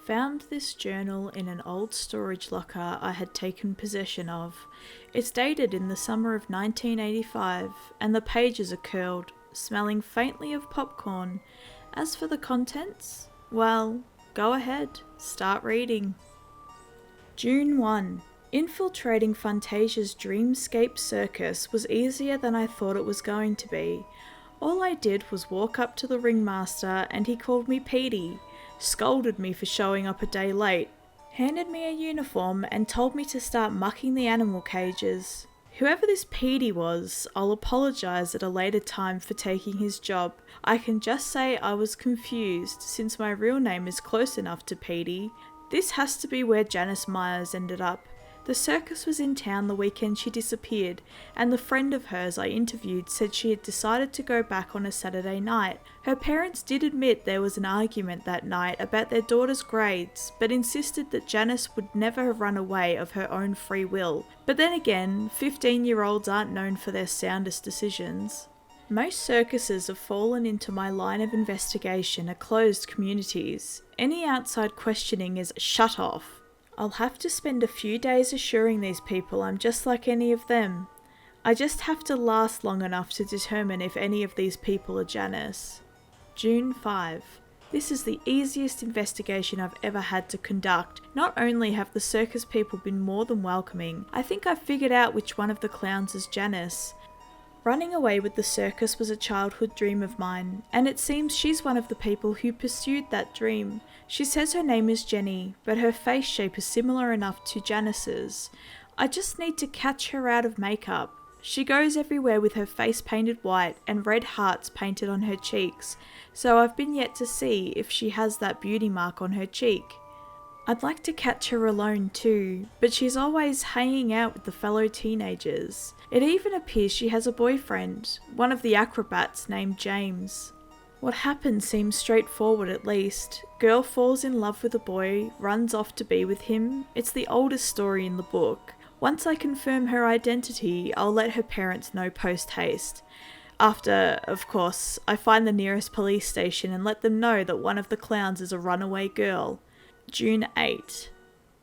Found this journal in an old storage locker I had taken possession of. It's dated in the summer of 1985, and the pages are curled, smelling faintly of popcorn. As for the contents, well, go ahead, start reading. June 1. Infiltrating Fantasia's dreamscape circus was easier than I thought it was going to be. All I did was walk up to the ringmaster and he called me Petey, scolded me for showing up a day late, handed me a uniform and told me to start mucking the animal cages. Whoever this Petey was, I'll apologise at a later time for taking his job. I can just say I was confused since my real name is close enough to Petey. This has to be where Janice Myers ended up. The circus was in town the weekend she disappeared, and the friend of hers I interviewed said she had decided to go back on a Saturday night. Her parents did admit there was an argument that night about their daughter's grades, but insisted that Janice would never have run away of her own free will. But then again, 15-year-olds aren't known for their soundest decisions. Most circuses have fallen into my line of investigation are closed communities. Any outside questioning is shut off. I'll have to spend a few days assuring these people I'm just like any of them. I just have to last long enough to determine if any of these people are Janice. June 5. This is the easiest investigation I've ever had to conduct. Not only have the circus people been more than welcoming, I think I've figured out which one of the clowns is Janice. Running away with the circus was a childhood dream of mine, and it seems she's one of the people who pursued that dream. She says her name is Jenny, but her face shape is similar enough to Janice's. I just need to catch her out of makeup. She goes everywhere with her face painted white and red hearts painted on her cheeks, so I've been yet to see if she has that beauty mark on her cheek. I'd like to catch her alone too, but she's always hanging out with the fellow teenagers. It even appears she has a boyfriend, one of the acrobats named James. What happens seems straightforward at least. Girl falls in love with a boy, runs off to be with him. It's the oldest story in the book. Once I confirm her identity, I'll let her parents know post-haste. After, of course, I find the nearest police station and let them know that one of the clowns is a runaway girl. June 8.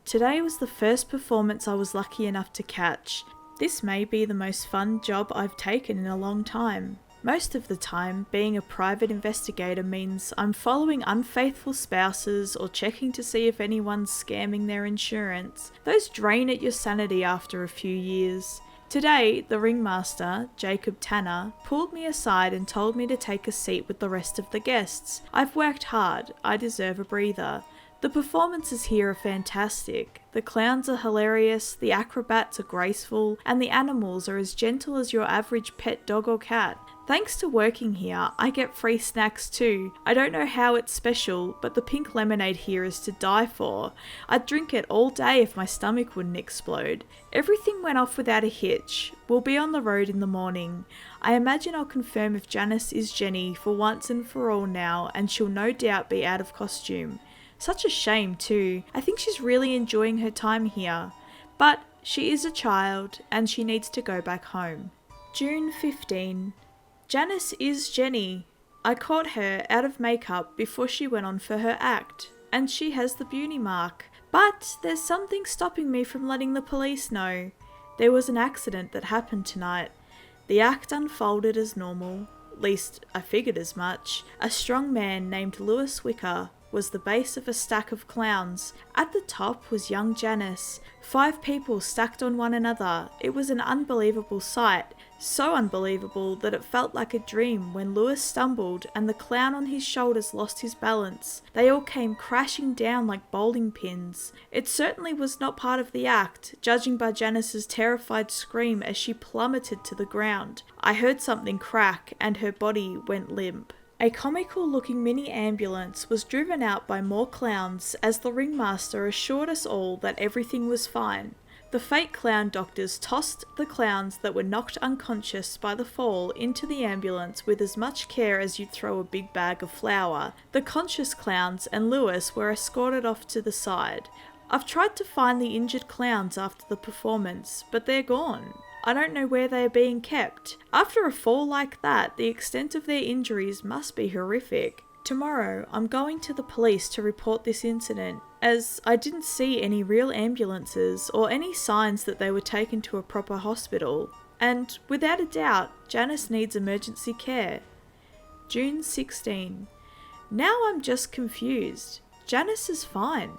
Today was the first performance I was lucky enough to catch. This may be the most fun job I've taken in a long time. Most of the time, being a private investigator means I'm following unfaithful spouses or checking to see if anyone's scamming their insurance. Those drain at your sanity after a few years. Today, the ringmaster, Jacob Tanner, pulled me aside and told me to take a seat with the rest of the guests. I've worked hard, I deserve a breather. The performances here are fantastic. The clowns are hilarious, the acrobats are graceful, and the animals are as gentle as your average pet dog or cat. Thanks to working here, I get free snacks too. I don't know how it's special, but the pink lemonade here is to die for. I'd drink it all day if my stomach wouldn't explode. Everything went off without a hitch. We'll be on the road in the morning. I imagine I'll confirm if Janice is Jenny for once and for all now, and she'll no doubt be out of costume. Such a shame too. I think she's really enjoying her time here. But she is a child and she needs to go back home. June 15. Janice is Jenny. I caught her out of makeup before she went on for her act, and she has the beauty mark. But there's something stopping me from letting the police know. There was an accident that happened tonight. The act unfolded as normal. At least I figured as much. A strong man named Lewis Wicker was the base of a stack of clowns. At the top was young Janice. 5 people stacked on one another. It was an unbelievable sight. So unbelievable that it felt like a dream when Lewis stumbled and the clown on his shoulders lost his balance. They all came crashing down like bowling pins. It certainly was not part of the act, judging by Janice's terrified scream as she plummeted to the ground. I heard something crack and her body went limp. A comical-looking mini-ambulance was driven out by more clowns as the ringmaster assured us all that everything was fine. The fake clown doctors tossed the clowns that were knocked unconscious by the fall into the ambulance with as much care as you'd throw a big bag of flour. The conscious clowns and Lewis were escorted off to the side. I've tried to find the injured clowns after the performance, but they're gone. I don't know where they are being kept. After a fall like that, the extent of their injuries must be horrific. Tomorrow, I'm going to the police to report this incident, as I didn't see any real ambulances or any signs that they were taken to a proper hospital, and without a doubt, Janice needs emergency care. June 16. Now I'm just confused. Janice is fine.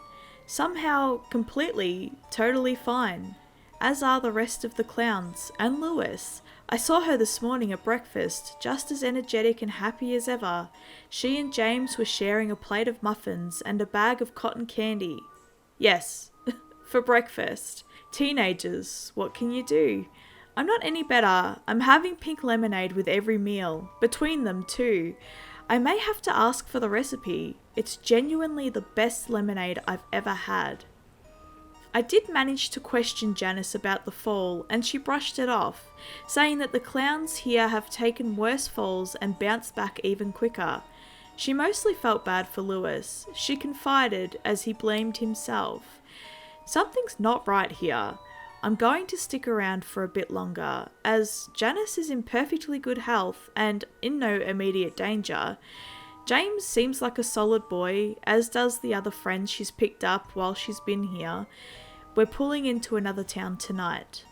Somehow, completely, totally fine. As are the rest of the clowns, and Lewis. I saw her this morning at breakfast, just as energetic and happy as ever. She and James were sharing a plate of muffins and a bag of cotton candy. Yes, for breakfast. Teenagers, what can you do? I'm not any better. I'm having pink lemonade with every meal. Between them, too. I may have to ask for the recipe. It's genuinely the best lemonade I've ever had. I did manage to question Janice about the fall, and she brushed it off, saying that the clowns here have taken worse falls and bounced back even quicker. She mostly felt bad for Lewis. She confided as he blamed himself. Something's not right here. I'm going to stick around for a bit longer, as Janice is in perfectly good health and in no immediate danger. James seems like a solid boy, as does the other friends she's picked up while she's been here. We're pulling into another town tonight.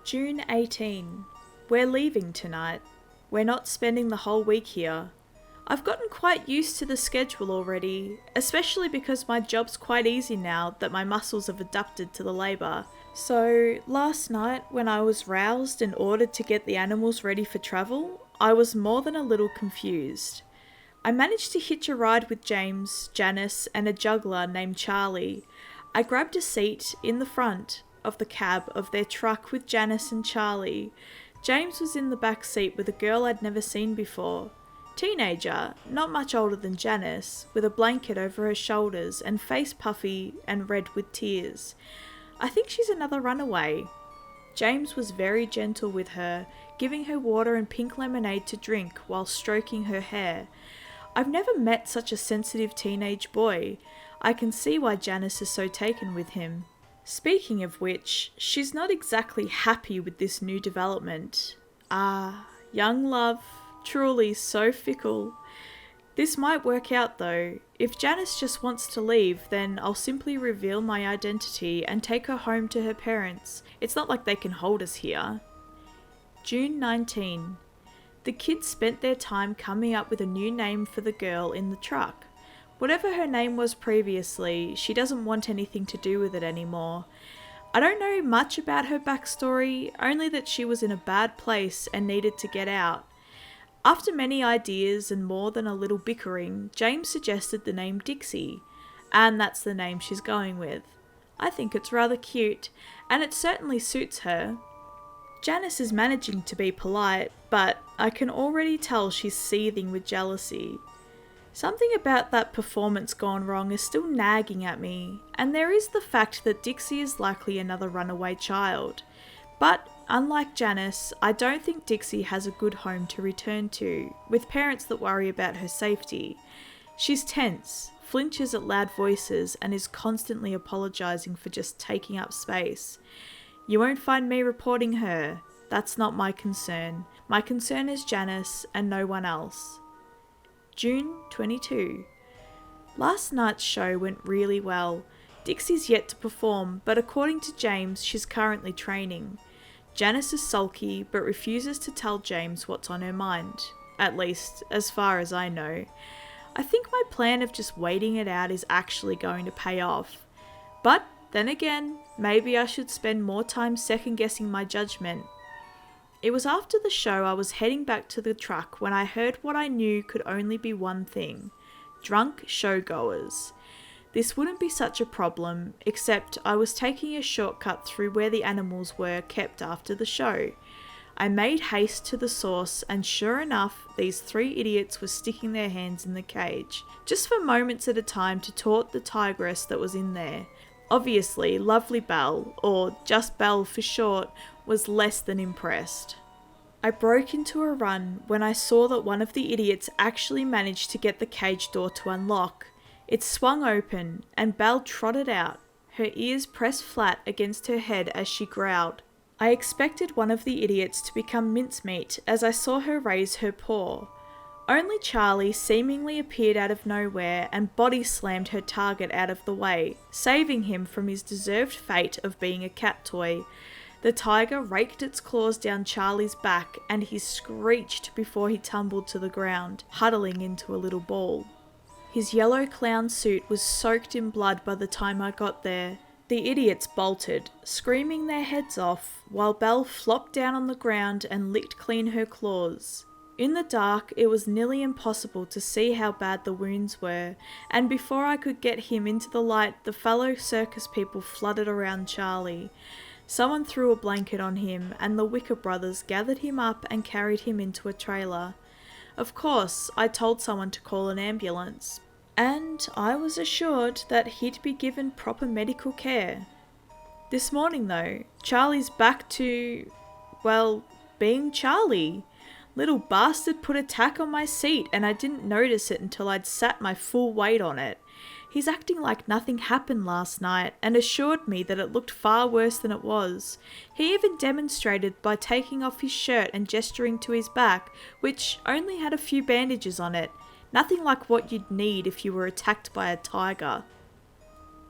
June 18. We're leaving tonight. We're not spending the whole week here. I've gotten quite used to the schedule already, especially because my job's quite easy now that my muscles have adapted to the labour. So, last night when I was roused and ordered to get the animals ready for travel, I was more than a little confused. I managed to hitch a ride with James, Janice, and a juggler named Charlie. I grabbed a seat in the front of the cab of their truck with Janice and Charlie. James was in the back seat with a girl I'd never seen before. Teenager, not much older than Janice, with a blanket over her shoulders and face puffy and red with tears. I think she's another runaway. James was very gentle with her, giving her water and pink lemonade to drink while stroking her hair. I've never met such a sensitive teenage boy. I can see why Janice is so taken with him. Speaking of which, she's not exactly happy with this new development. Young love, truly so fickle. This might work out though. If Janice just wants to leave, then I'll simply reveal my identity and take her home to her parents. It's not like they can hold us here. June 19. The kids spent their time coming up with a new name for the girl in the truck. Whatever her name was previously, she doesn't want anything to do with it anymore. I don't know much about her backstory, only that she was in a bad place and needed to get out. After many ideas and more than a little bickering, James suggested the name Dixie, and that's the name she's going with. I think it's rather cute, and it certainly suits her. Janice is managing to be polite, but I can already tell she's seething with jealousy. Something about that performance gone wrong is still nagging at me, and there is the fact that Dixie is likely another runaway child. But unlike Janice, I don't think Dixie has a good home to return to, with parents that worry about her safety. She's tense, flinches at loud voices, and is constantly apologising for just taking up space. You won't find me reporting her. That's not my concern. My concern is Janice and no one else. June 22. Last night's show went really well. Dixie's yet to perform, but according to James, she's currently training. Janice is sulky, but refuses to tell James what's on her mind. At least, as far as I know. I think my plan of just waiting it out is actually going to pay off. But then again, maybe I should spend more time second-guessing my judgment. It was after the show I was heading back to the truck when I heard what I knew could only be one thing: drunk showgoers. This wouldn't be such a problem, except I was taking a shortcut through where the animals were kept after the show. I made haste to the source, and sure enough, these three idiots were sticking their hands in the cage, just for moments at a time to taunt the tigress that was in there. Obviously, Lovely Belle, or just Belle for short, was less than impressed. I broke into a run when I saw that one of the idiots actually managed to get the cage door to unlock. It swung open, and Belle trotted out, her ears pressed flat against her head as she growled. I expected one of the idiots to become mincemeat as I saw her raise her paw. Only Charlie seemingly appeared out of nowhere and body slammed her target out of the way, saving him from his deserved fate of being a cat toy. The tiger raked its claws down Charlie's back and he screeched before he tumbled to the ground, huddling into a little ball. His yellow clown suit was soaked in blood by the time I got there. The idiots bolted, screaming their heads off, while Belle flopped down on the ground and licked clean her claws. In the dark, it was nearly impossible to see how bad the wounds were, and before I could get him into the light, the fellow circus people flooded around Charlie. Someone threw a blanket on him, and the Wicker brothers gathered him up and carried him into a trailer. Of course, I told someone to call an ambulance, and I was assured that he'd be given proper medical care. This morning though, Charlie's back to, well, being Charlie. Little bastard put a tack on my seat and I didn't notice it until I'd sat my full weight on it. He's acting like nothing happened last night and assured me that it looked far worse than it was. He even demonstrated by taking off his shirt and gesturing to his back, which only had a few bandages on it. Nothing like what you'd need if you were attacked by a tiger.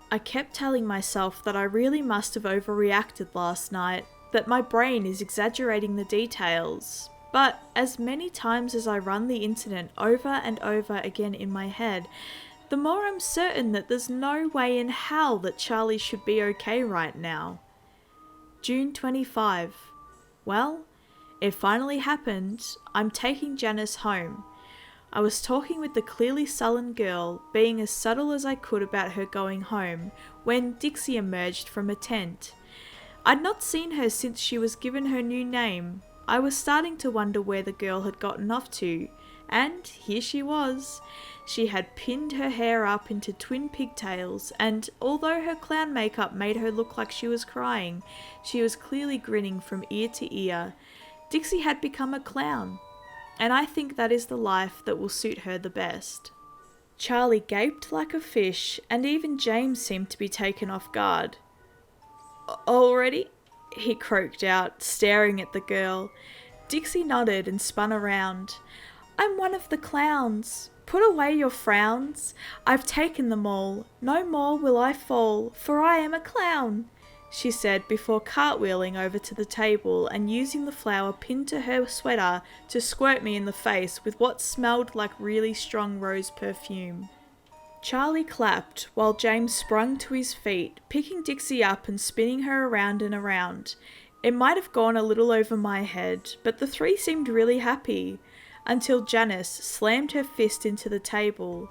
I kept telling myself that I really must have overreacted last night, that my brain is exaggerating the details. But as many times as I run the incident over and over again in my head, the more I'm certain that there's no way in hell that Charlie should be okay right now. June 25. Well, it finally happened. I'm taking Janice home. I was talking with the clearly sullen girl, being as subtle as I could about her going home, when Dixie emerged from a tent. I'd not seen her since she was given her new name. I was starting to wonder where the girl had gotten off to, and here she was. She had pinned her hair up into twin pigtails, and although her clown makeup made her look like she was crying, she was clearly grinning from ear to ear. Dixie had become a clown, and I think that is the life that will suit her the best. Charlie gaped like a fish, and even James seemed to be taken off guard. "Already?" he croaked out, staring at the girl. Dixie nodded and spun around. "I'm one of the clowns. Put away your frowns. I've taken them all. No more will I fall, for I am a clown," she said before cartwheeling over to the table and using the flower pinned to her sweater to squirt me in the face with what smelled like really strong rose perfume. Charlie clapped while James sprung to his feet, picking Dixie up and spinning her around and around. It might have gone a little over my head, but the three seemed really happy, until Janice slammed her fist into the table.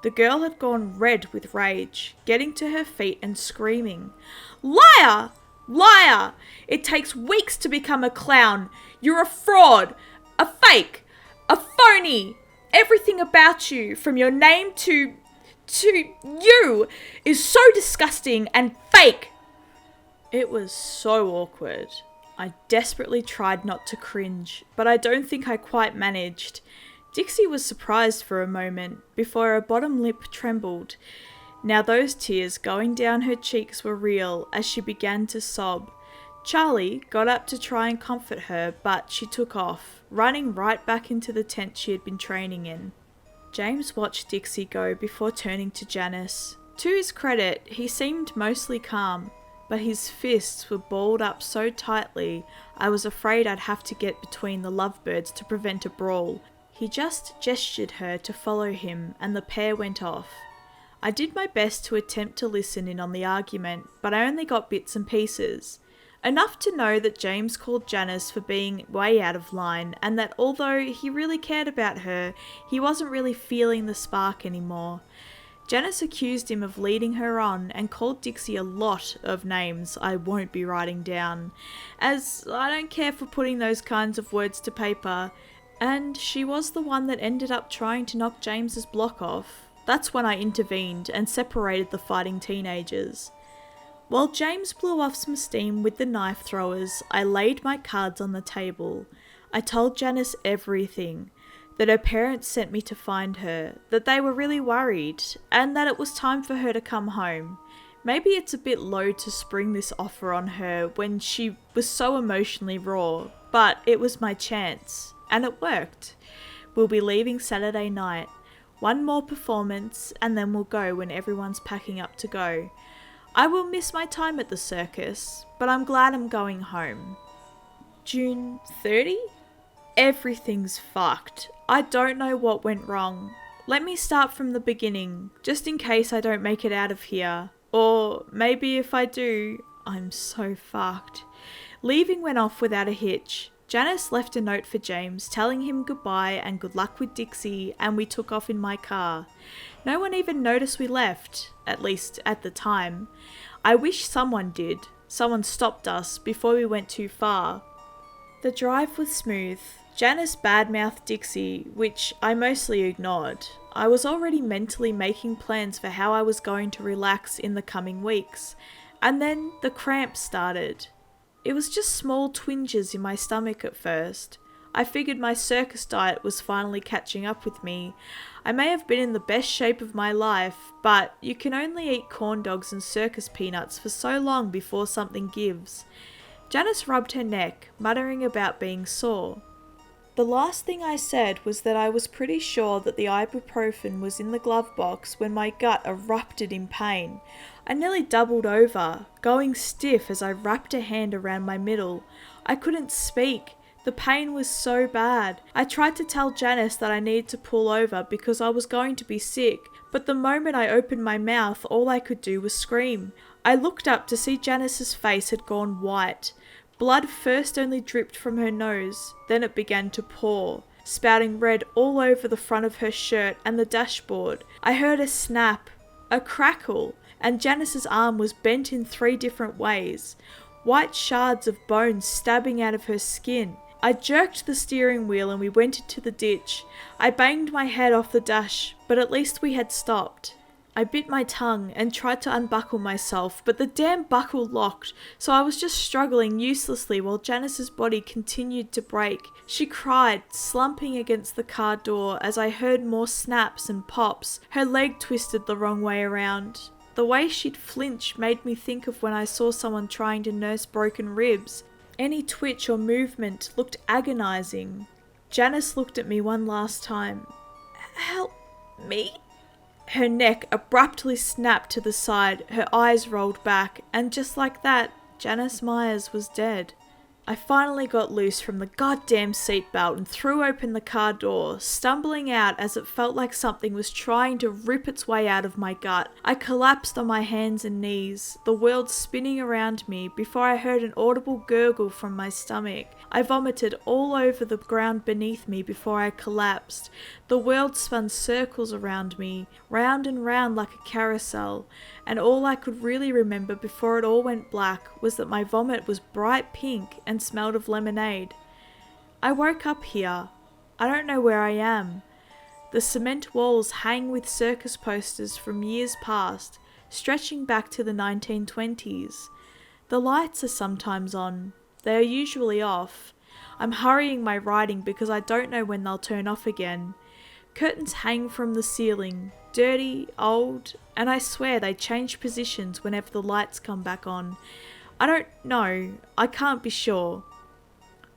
The girl had gone red with rage, getting to her feet and screaming, "Liar! Liar! It takes weeks to become a clown! You're a fraud! A fake! A phony! Everything about you, from your name to you, is so disgusting and fake!" It was so awkward. I desperately tried not to cringe, but I don't think I quite managed. Dixie was surprised for a moment, before her bottom lip trembled. Now those tears going down her cheeks were real as she began to sob. Charlie got up to try and comfort her, but she took off, running right back into the tent she had been training in. James watched Dixie go before turning to Janice. To his credit, he seemed mostly calm, but his fists were balled up so tightly I was afraid I'd have to get between the lovebirds to prevent a brawl. He just gestured her to follow him and the pair went off. I did my best to attempt to listen in on the argument, but I only got bits and pieces. Enough to know that James called Janice for being way out of line, and that although he really cared about her, he wasn't really feeling the spark anymore. Janice accused him of leading her on and called Dixie a lot of names I won't be writing down, as I don't care for putting those kinds of words to paper, and she was the one that ended up trying to knock James's block off. That's when I intervened and separated the fighting teenagers. While James blew off some steam with the knife throwers, I laid my cards on the table. I told Janice everything. That her parents sent me to find her, that they were really worried, and that it was time for her to come home. Maybe it's a bit low to spring this offer on her when she was so emotionally raw, but it was my chance, and it worked. We'll be leaving Saturday night. One more performance and then we'll go when everyone's packing up to go. I will miss my time at the circus, but I'm glad I'm going home. June 30? Everything's fucked. I don't know what went wrong. Let me start from the beginning, just in case I don't make it out of here. Or maybe if I do, I'm so fucked. Leaving went off without a hitch. Janice left a note for James telling him goodbye and good luck with Dixie, and we took off in my car. No one even noticed we left, at least at the time. I wish someone did. Someone stopped us before we went too far. The drive was smooth. Janice badmouthed Dixie, which I mostly ignored. I was already mentally making plans for how I was going to relax in the coming weeks. And then the cramps started. It was just small twinges in my stomach at first. I figured my circus diet was finally catching up with me. I may have been in the best shape of my life, but you can only eat corn dogs and circus peanuts for so long before something gives. Janice rubbed her neck, muttering about being sore. The last thing I said was that I was pretty sure that the ibuprofen was in the glove box when my gut erupted in pain. I nearly doubled over, going stiff as I wrapped a hand around my middle. I couldn't speak. The pain was so bad. I tried to tell Janice that I needed to pull over because I was going to be sick, but the moment I opened my mouth, all I could do was scream. I looked up to see Janice's face had gone white. Blood first only dripped from her nose, then it began to pour, spouting red all over the front of her shirt and the dashboard. I heard a snap, a crackle, and Janice's arm was bent in 3 different ways, white shards of bone stabbing out of her skin. I jerked the steering wheel and we went into the ditch. I banged my head off the dash, but at least we had stopped. I bit my tongue and tried to unbuckle myself, but the damn buckle locked, so I was just struggling uselessly while Janice's body continued to break. She cried, slumping against the car door as I heard more snaps and pops. Her leg twisted the wrong way around. The way she'd flinch made me think of when I saw someone trying to nurse broken ribs. Any twitch or movement looked agonizing. Janice looked at me one last time. "Help me?" Her neck abruptly snapped to the side, her eyes rolled back, and just like that, Janice Myers was dead. I finally got loose from the goddamn seatbelt and threw open the car door, stumbling out as it felt like something was trying to rip its way out of my gut. I collapsed on my hands and knees, the world spinning around me before I heard an audible gurgle from my stomach. I vomited all over the ground beneath me before I collapsed. The world spun circles around me, round and round like a carousel, and all I could really remember before it all went black was that my vomit was bright pink and smelled of lemonade. I woke up here. I don't know where I am. The cement walls hang with circus posters from years past, stretching back to the 1920s. The lights are sometimes on. They are usually off. I'm hurrying my writing because I don't know when they'll turn off again. Curtains hang from the ceiling, dirty, old, and I swear they change positions whenever the lights come back on. I don't know, I can't be sure.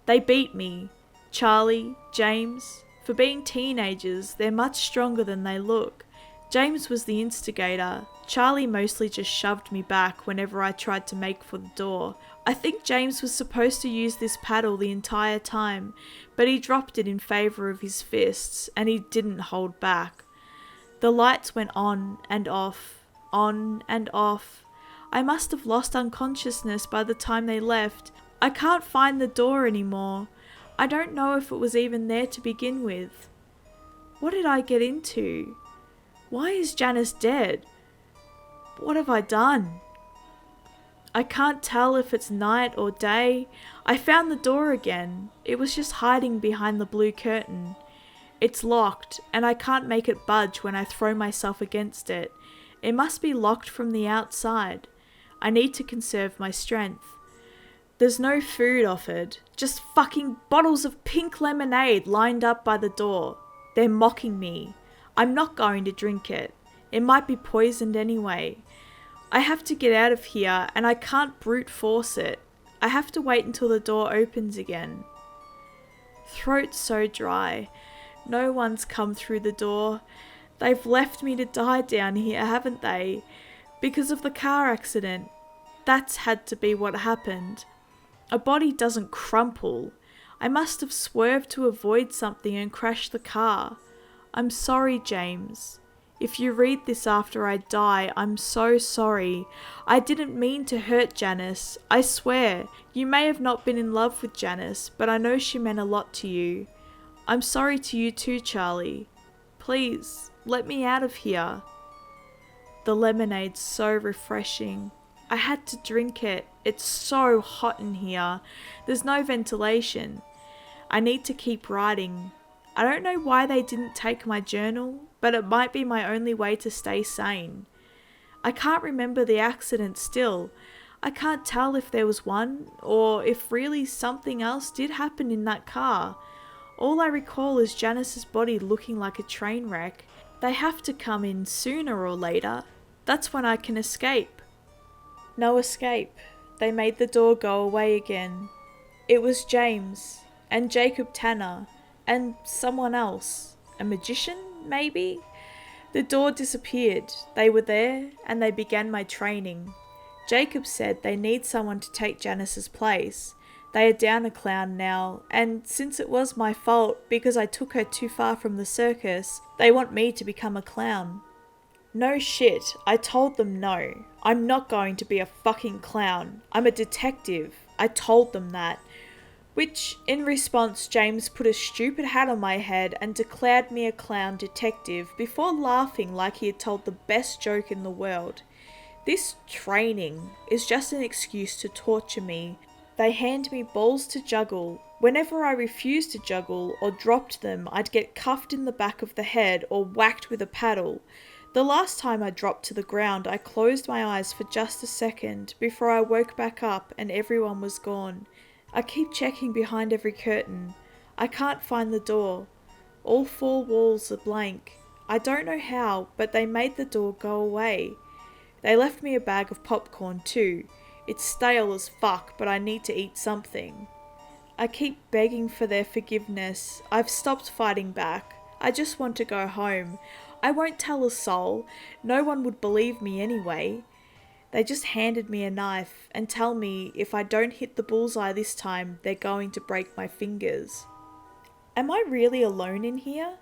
They beat me. Charlie, James. For being teenagers, they're much stronger than they look. James was the instigator. Charlie mostly just shoved me back whenever I tried to make for the door. I think James was supposed to use this paddle the entire time, but he dropped it in favour of his fists, and he didn't hold back. The lights went on and off, on and off. I must have lost unconsciousness by the time they left. I can't find the door anymore. I don't know if it was even there to begin with. What did I get into? Why is Janice dead? What have I done? I can't tell if it's night or day. I found the door again. It was just hiding behind the blue curtain. It's locked, and I can't make it budge when I throw myself against it. It must be locked from the outside. I need to conserve my strength. There's no food offered, just fucking bottles of pink lemonade lined up by the door. They're mocking me. I'm not going to drink it. It might be poisoned anyway. I have to get out of here, and I can't brute force it. I have to wait until the door opens again. Throat so dry. No one's come through the door. They've left me to die down here, haven't they? Because of the car accident. That's had to be what happened. A body doesn't crumple. I must have swerved to avoid something and crashed the car. I'm sorry, James. If you read this after I die, I'm so sorry. I didn't mean to hurt Janice. I swear. You may have not been in love with Janice, but I know she meant a lot to you. I'm sorry to you too, Charlie. Please, let me out of here. The lemonade's so refreshing. I had to drink it. It's so hot in here. There's no ventilation. I need to keep writing. I don't know why they didn't take my journal, but it might be my only way to stay sane. I can't remember the accident still. I can't tell if there was one, or if really something else did happen in that car. All I recall is Janice's body looking like a train wreck. They have to come in sooner or later. That's when I can escape. No escape. They made the door go away again. It was James, and Jacob Tanner, and someone else. A magician, maybe? The door disappeared. They were there, and they began my training. Jacob said they need someone to take Janice's place. They are down a clown now, and since it was my fault because I took her too far from the circus, they want me to become a clown. No shit, I told them no. I'm not going to be a fucking clown. I'm a detective. I told them that. Which, in response, James put a stupid hat on my head and declared me a clown detective before laughing like he had told the best joke in the world. This training is just an excuse to torture me. They hand me balls to juggle. Whenever I refused to juggle or dropped them, I'd get cuffed in the back of the head or whacked with a paddle. The last time I dropped to the ground, I closed my eyes for just a second before I woke back up and everyone was gone. I keep checking behind every curtain. I can't find the door. All four walls are blank. I don't know how, but they made the door go away. They left me a bag of popcorn too. It's stale as fuck, but I need to eat something. I keep begging for their forgiveness. I've stopped fighting back. I just want to go home. I won't tell a soul. No one would believe me anyway. They just handed me a knife and tell me if I don't hit the bullseye this time, they're going to break my fingers. Am I really alone in here?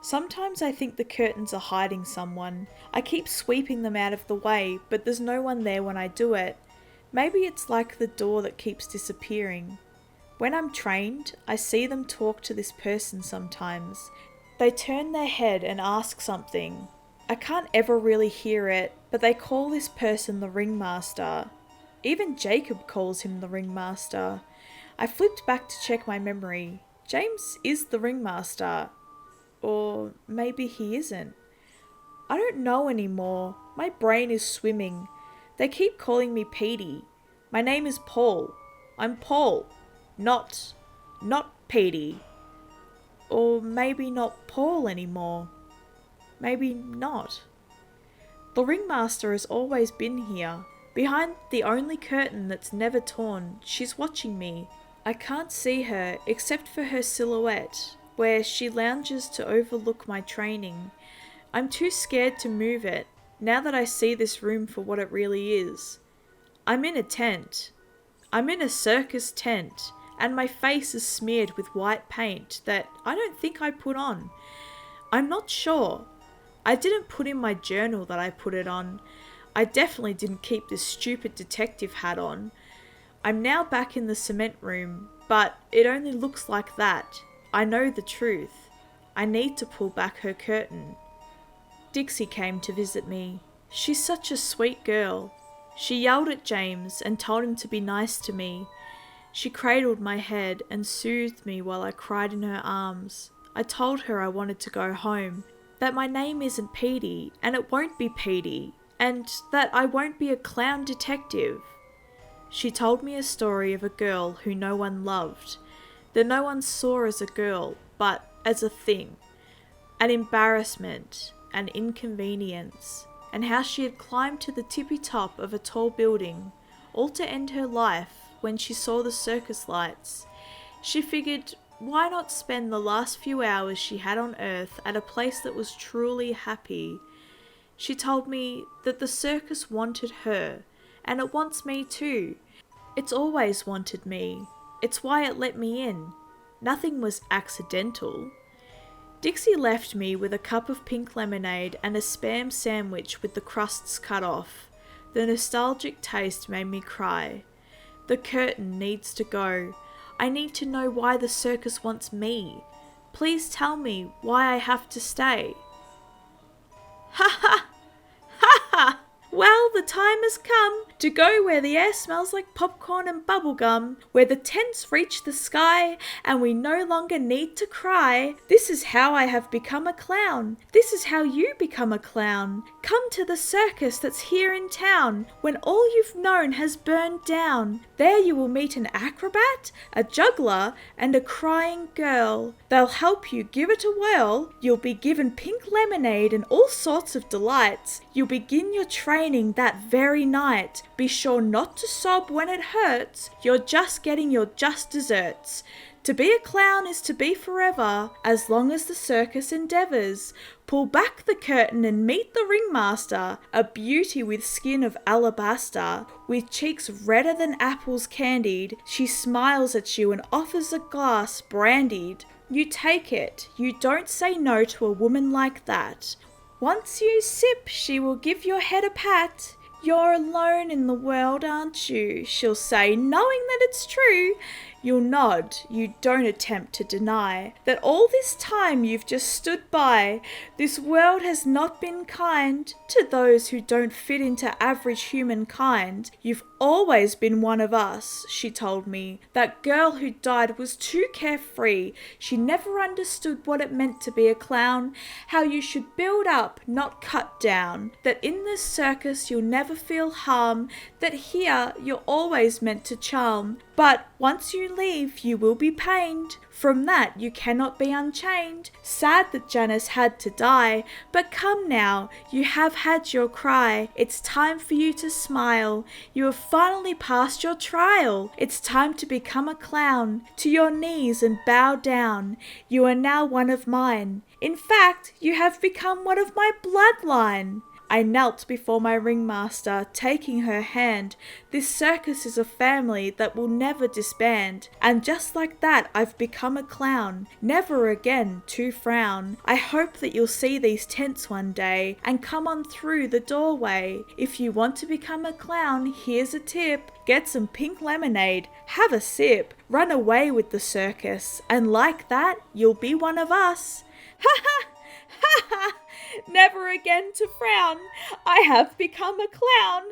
Sometimes I think the curtains are hiding someone. I keep sweeping them out of the way, but there's no one there when I do it. Maybe it's like the door that keeps disappearing. When I'm trained, I see them talk to this person sometimes. They turn their head and ask something. I can't ever really hear it, but they call this person the ringmaster. Even Jacob calls him the ringmaster. I flipped back to check my memory. James is the ringmaster. Or maybe he isn't. I don't know anymore. My brain is swimming. They keep calling me Petey. My name is Paul. I'm Paul. Not Petey. Or maybe not Paul anymore. Maybe not. The ringmaster has always been here. Behind the only curtain that's never torn, she's watching me. I can't see her except for her silhouette, where she lounges to overlook my training. I'm too scared to move it, now that I see this room for what it really is. I'm in a tent. I'm in a circus tent, and my face is smeared with white paint that I don't think I put on. I'm not sure. I didn't put in my journal that I put it on. I definitely didn't keep this stupid detective hat on. I'm now back in the cement room, but it only looks like that. I know the truth. I need to pull back her curtain. Dixie came to visit me. She's such a sweet girl. She yelled at James and told him to be nice to me. She cradled my head and soothed me while I cried in her arms. I told her I wanted to go home, that my name isn't Petey, and it won't be Petey, and that I won't be a clown detective. She told me a story of a girl who no one loved, that no one saw as a girl, but as a thing, an embarrassment, an inconvenience, and how she had climbed to the tippy top of a tall building, all to end her life when she saw the circus lights. She figured why not spend the last few hours she had on Earth at a place that was truly happy? She told me that the circus wanted her, and it wants me too. It's always wanted me. It's why it let me in. Nothing was accidental. Dixie left me with a cup of pink lemonade and a Spam sandwich with the crusts cut off. The nostalgic taste made me cry. The curtain needs to go. I need to know why the circus wants me. Please tell me why I have to stay. Ha ha! Ha ha! Well, the time has come to go where the air smells like popcorn and bubblegum, where the tents reach the sky and we no longer need to cry. This is how I have become a clown. This is how you become a clown. Come to the circus that's here in town when all you've known has burned down. There you will meet an acrobat, a juggler, and a crying girl. They'll help you give it a whirl. You'll be given pink lemonade and all sorts of delights. You'll begin your training that very night. Be sure not to sob when it hurts. You're just getting your just desserts. To be a clown is to be forever, as long as the circus endeavours. Pull back the curtain and meet the ringmaster, a beauty with skin of alabaster, with cheeks redder than apples candied. She smiles at you and offers a glass brandied. You take it. You don't say no to a woman like that. Once you sip, she will give your head a pat. You're alone in the world, aren't you? She'll say, knowing that it's true. You'll nod. You don't attempt to deny that all this time you've just stood by. This world has not been kind to those who don't fit into average humankind. You've always been one of us, she told me. That girl who died was too carefree. She never understood what it meant to be a clown, how you should build up, not cut down, that in this circus you'll never feel harm, that here you're always meant to charm. But once you leave, you will be pained. From that you cannot be unchained. Sad that Janice had to die, but come now, you have had your cry. It's time for you to smile. You have finally passed your trial. It's time to become a clown. To your knees and bow down. You are now one of mine. In fact, you have become one of my bloodline. I knelt before my ringmaster, taking her hand. This circus is a family that will never disband. And just like that, I've become a clown, never again to frown. I hope that you'll see these tents one day and come on through the doorway. If you want to become a clown, here's a tip. Get some pink lemonade, have a sip, run away with the circus, and like that, you'll be one of us. Ha ha! Ha ha! Never again to frown. I have become a clown.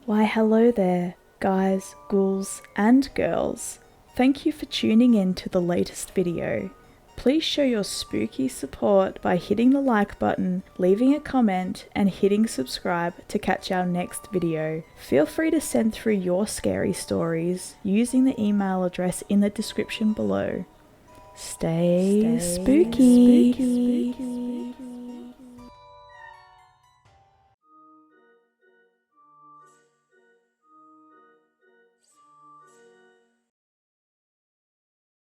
Why, hello there, guys, ghouls, and girls. Thank you for tuning in to the latest video. Please show your spooky support by hitting the like button, leaving a comment, and hitting subscribe to catch our next video. Feel free to send through your scary stories using the email address in the description below. Stay spooky.